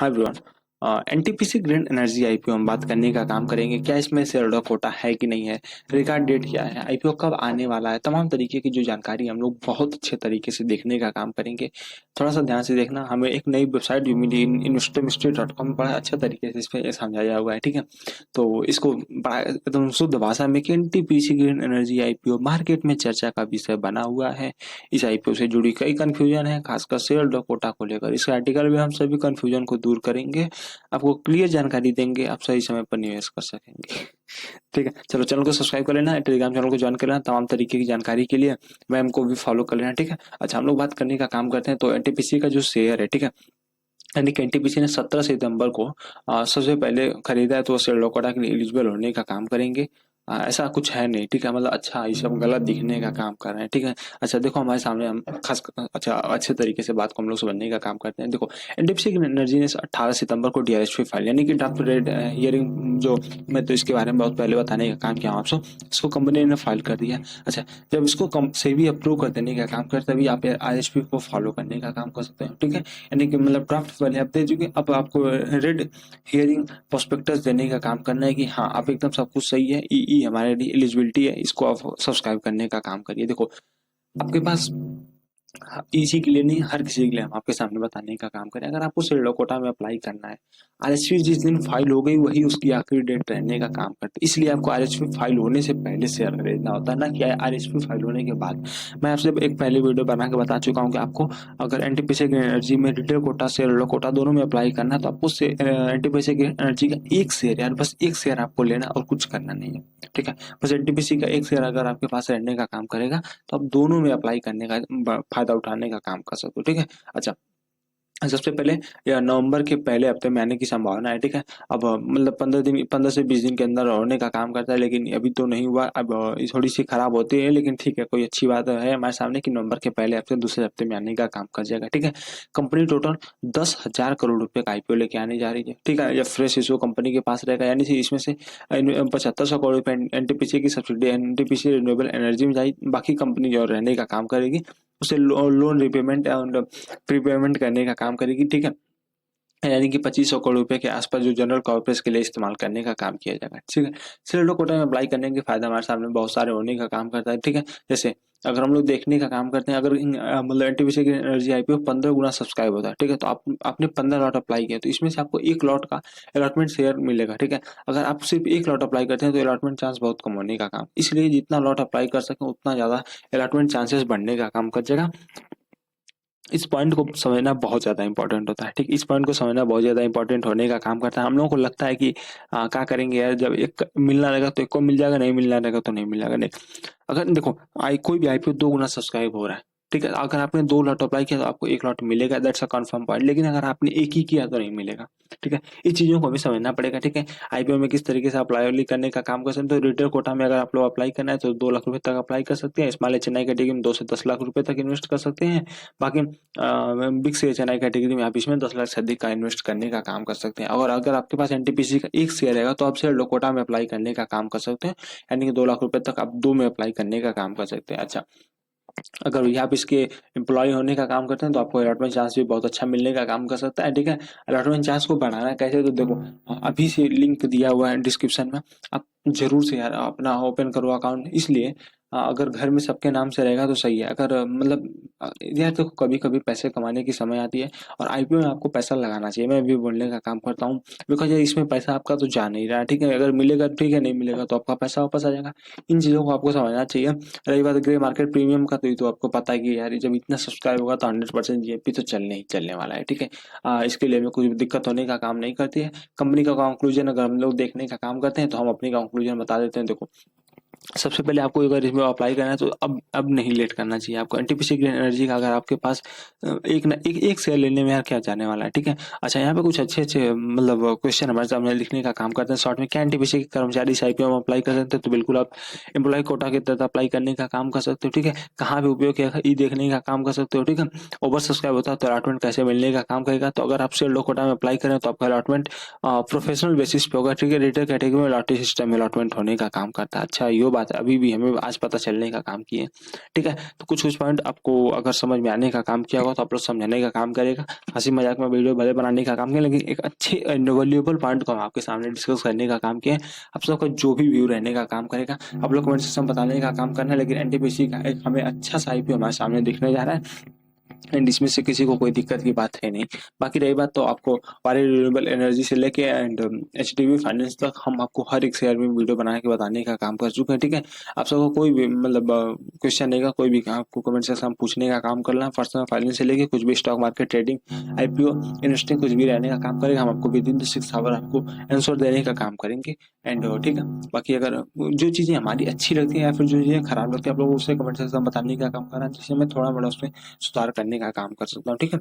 Hi everyone. NTPC green energy IPO हम बात करने का काम करेंगे। क्या इसमें शेयर होल्डर कोटा है कि नहीं है, रिकॉर्ड डेट क्या है, आईपीओ कब आने वाला है, तमाम तरीके की जो जानकारी हम लोग बहुत अच्छे तरीके से देखने का काम करेंगे। थोड़ा सा ध्यान से देखना। हमें एक नई वेबसाइट जो मिली investormystery.com, बड़ा अच्छा तरीके से इस पर समझाया हुआ है, ठीक है। तो इसको बड़ा एकदम शुद्ध भाषा में कि NTPC green energy IPO market में चर्चा का विषय बना हुआ है। इस आईपीओ से जुड़ी कई कंफ्यूजन है, खासकर शेयर होल्डर कोटा को लेकर। इस आर्टिकल में हम सभी कंफ्यूजन को दूर करेंगे, आपको क्लियर जानकारी देंगे, आप सही समय पर निवेश कर सकेंगे। ठीक है, चलो चैनल को सब्सक्राइब कर लेना, टेलीग्राम चैनल को ज्वाइन कर लेना तमाम तरीके की जानकारी के लिए। मैम को भी फॉलो कर लेना, ठीक है। अच्छा, हम लोग बात करने का काम करते हैं। तो एनटीपीसी का जो शेयर है, ठीक है, यानी कि एनटीपीसी ने 17 सितंबर को सबसे पहले खरीदा है, तो शेयर होल्डर कोटा के लिए एलिजिबल होने का काम करेंगे। ऐसा कुछ है नहीं, ठीक है, मतलब अच्छा ये सब गलत दिखने का काम कर रहे हैं, ठीक है। अच्छा देखो, हमारे सामने हम खास अच्छा अच्छे तरीके से बात को हम लोग समझने का काम करते हैं। देखो, एनटीपीसी एनर्जी ने 18 सितंबर को डीआरएसपी फाइल, यानी कि ड्राफ्ट रेट हियरिंग, जो मैं तो इसके बारे में बहुत पहले बताने का काम किया हूँ आपसे, इसको कंपनी ने फाइल कर दिया। अच्छा, जब इसको सेबी अप्रूव कर देने का काम करते, तभी आप आरएसपी को फॉलो करने का काम कर सकते हैं, ठीक है। यानी कि मतलब ड्राफ्ट पहले आप दे चुके, अब आपको रेड हियरिंग प्रोस्पेक्टस देने का काम करना है कि हाँ आप एकदम सब कुछ सही है, ई हमारे लिए एलिजिबिलिटी है, इसको आप सब्सक्राइब करने का काम करिए। देखो, आपके पास इसी के लिए नहीं, हर किसी के लिए हम आपके सामने बताने का काम करें। अगर आपको शेयर होल्डर कोटा में अप्लाई करना है, आरएसपी जिस दिन फाइल हो गई वही उसकी आखिरी डेट रहने का काम करते, इसलिए आपको आरएसपी फाइल होने से पहले शेयर खरीदना होता है, ना कि आरएसपी फाइल होने के बाद। मैं आपसे एक पहले वीडियो बना के बता चुका हूँ कि आपको अगर एनटीपीसी एनर्जी में retail quota, share holder quota दोनों में अप्लाई करना है, तो आपको एनटीपीसी एनर्जी का एक शेयर, यार बस एक शेयर आपको लेना और कुछ करना नहीं है, ठीक है। बस एनटीपीसी का एक शेयर अगर आपके पास रहने का काम करेगा, तो आप दोनों में अप्लाई करने का फायदा उठाने का काम कर सकते हो, ठीक है। अच्छा, सबसे पहले या नवंबर के पहले हफ्ते में आने की संभावना है, ठीक है। अब मतलब 15 से 20 दिन के अंदर होने का काम करता है, लेकिन अभी तो नहीं हुआ। अब थोड़ी सी खराब होती है, लेकिन ठीक है, कोई अच्छी बात है हमारे सामने कि नवंबर के पहले हफ्ते, दूसरे हफ्ते में आने का काम कर जाएगा, ठीक है। कंपनी टोटल 10,000 करोड़ रुपए का आईपीओ लेके आने जा रही है, ठीक है। या फ्रेश इशू कंपनी के पास रहेगा, यानी इसमें से 7500 करोड़ रुपए एनटीपीसी की सब्सिडी एनटीपीसी रिन्यूएबल एनर्जी में जाएगी। बाकी कंपनी जो रहने का काम करेगी उसे लोन रिपेमेंट और प्रीपेमेंट करने का काम करेगी, ठीक है। यानी कि 2500 करोड़ रुपए के आसपास जो जनरल कॉर्पोरेट्स के लिए इस्तेमाल करने का काम किया जाएगा, ठीक है। शेयर होल्डर कोटा में अप्लाई करने के फायदा हमारे सामने बहुत सारे होने का काम करता है, ठीक है। जैसे अगर हम लोग देखने का काम करते हैं, अगर मतलब एनटीपीसी की एनर्जी आईपीओ 15 गुना सब्सक्राइब होता है, ठीक है, तो आपने 15 लॉट अप्लाई किया, तो इसमें से आपको एक लॉट का अलॉटमेंट शेयर मिलेगा, ठीक है। अगर आप सिर्फ एक लॉट अप्लाई करते हैं तो अलॉटमेंट चांस बहुत कम होने का काम, इसलिए जितना लॉट अप्लाई कर सकें उतना ज्यादा अलॉटमेंट चांसेस बढ़ने का काम कर जाएगा। इस पॉइंट को समझना बहुत ज़्यादा इंपॉर्टेंट होता है, ठीक। इस पॉइंट को समझना बहुत ज़्यादा इंपॉर्टेंट होने का काम करता है। हम लोगों को लगता है कि क्या करेंगे यार, जब एक मिलना रहेगा तो एक को मिल जाएगा, नहीं मिलना रहेगा तो नहीं मिल जाएगा। नहीं, अगर देखो कोई भी आईपीओ 2 गुना सब्सक्राइब हो रहा है, ठीक है। अगर आपने 2 लॉट अप्लाई किया तो आपको 1 लॉट मिलेगा, दैट्स अ कंफर्म पॉइंट। लेकिन अगर आपने एक ही किया तो नहीं मिलेगा, ठीक है। इस चीज़ों को हमें समझना पड़ेगा, ठीक है। आईपीओ में किस तरीके से अप्लाई करने का काम कर सकते हैं। तो रिटेल कोटा में अगर आप लोग अप्लाई करना है तो 2 लाख रुपए तक अप्लाई कर सकते हैं। स्मॉल चेन्नई कैटेगरी में 2 से 10 लाख रुपए तक इन्वेस्ट कर सकते हैं। बाकी बिग से चेन्नई कैटेगरी में आप इसमें 10 लाख से अधिक का इन्वेस्ट करने का काम कर सकते हैं। और अगर आपके पास एनटीपीसी का एक शेयर रहेगा तो आप शेयर होल्डर कोटा में अप्लाई करने का काम कर सकते हैं, यानी कि 2 लाख रुपए तक आप 2 में अप्लाई करने का काम कर सकते हैं। अच्छा, अगर ये आप इसके एम्प्लॉय होने का काम करते हैं तो आपको अलॉटमेंट चांस भी बहुत अच्छा मिलने का काम कर सकता है, ठीक है। अलॉटमेंट चांस को बढ़ाना कैसे, तो देखो अभी से लिंक दिया हुआ है डिस्क्रिप्शन में, आप जरूर से यार अपना ओपन करो अकाउंट। इसलिए अगर घर में सबके नाम से रहेगा तो सही है। अगर मतलब यार देखो, कभी कभी पैसे कमाने की समय आती है और आईपीओ में आपको पैसा लगाना चाहिए, मैं भी बोलने का काम करता हूँ। बिकॉज यार इसमें पैसा आपका तो जा नहीं रहा, ठीक है। अगर मिलेगा ठीक है, नहीं मिलेगा तो आपका पैसा वापस आ जाएगा। इन चीज़ों को आपको समझना चाहिए। रही बात ग्रे मार्केट प्रीमियम का, तो ये तो आपको पता है कि यार जब इतना सब्सक्राइब होगा तो 100% जीएपी तो चलने ही चलने वाला है, ठीक है। इसके लिए हमें कुछ दिक्कत होने का काम नहीं करती है। कंपनी का कंक्लूजन अगर हम लोग देखने का काम करते हैं तो हम अपनी कंक्लूजन बता देते हैं। देखो, सबसे पहले आपको अगर इसमें अप्लाई करना है तो अब नहीं लेट करना चाहिए आपको। एनटीपीसी ग्रीन एनर्जी का अगर आपके पास एक शेयर लेने में यार क्या जाने वाला है, ठीक है। अच्छा, यहाँ पे कुछ अच्छे मतलब क्वेश्चन हमारे सामने लिखने का काम करते हैं शॉर्ट में। क्या एनटीपीसी के कर्मचारी इस आईपीओ में अप्लाई कर सकते हैं? तो बिल्कुल आप एम्प्लॉय कोटा के तहत अप्लाई करने का काम कर सकते हो, ठीक है। कहाँ पे उपयोग किया ये देखने का काम कर सकते हो, ठीक है। ओवर सब्सक्राइब होता है तो अलॉटमेंट कैसे मिलने का काम करेगा। तो अगर आप शेयर होल्डर कोटा में अप्लाई करें तो आपका अलॉटमेंट प्रोफेशनल बेसिस पे होगा, ठीक है। रिटेल कैटेगरी में लॉटरी सिस्टम में अलॉटमेंट होने का काम करता है। अच्छा, ये जो बात है अभी भी हमें आज पता चलने का काम की है, ठीक है। तो कुछ पॉइंट आपको अगर समझ में आने का काम किया होगा तो आप लोग समझाने का काम करेगा, हंसी मजाक में वीडियो भले बनाने का काम किया, लेकिन एक अच्छे वैल्यूएबल पॉइंट को हम आपके सामने डिस्कस करने का काम किया है। आप सबका जो भी व्यू रहने का काम करेगा, आप लोग कमेंट सेक्शन में बताने का काम करना है। लेकिन एनटीपीसी का एक हमें अच्छा सा आईपीओ हमारे सामने दिखने जा रहा है, एंड इसमें से किसी को कोई दिक्कत की बात है नहीं। बाकी रही बात तो आपको सारी रिन्यूएबल एनर्जी से लेके एंड एचडीबी फाइनेंस तक हम आपको हर एक शेयर में वीडियो बना के बताने का काम कर चुके हैं, ठीक है। आप सबको कोई भी मतलब क्वेश्चन रहेगा, कोई भी आपको कमेंट सेक्शन में पूछने का काम करना है, पर्सनल फाइनेंस से लेके कुछ भी stock market trading IPO investing कुछ भी रहने का काम करेगा, हम आपको विद इन द 6 आवर आपको आंसर देने का काम करेंगे। एंड ठीक है, बाकी अगर जो चीज़ें हमारी अच्छी लगती है या फिर जो चीज़ें खराब लगती है आप लोग उसे कमेंट सेक्शन में बताने का काम करना, जिससे मैं थोड़ा बड़ा उसमें सुधार करने का काम कर सकता हूँ, ठीक है।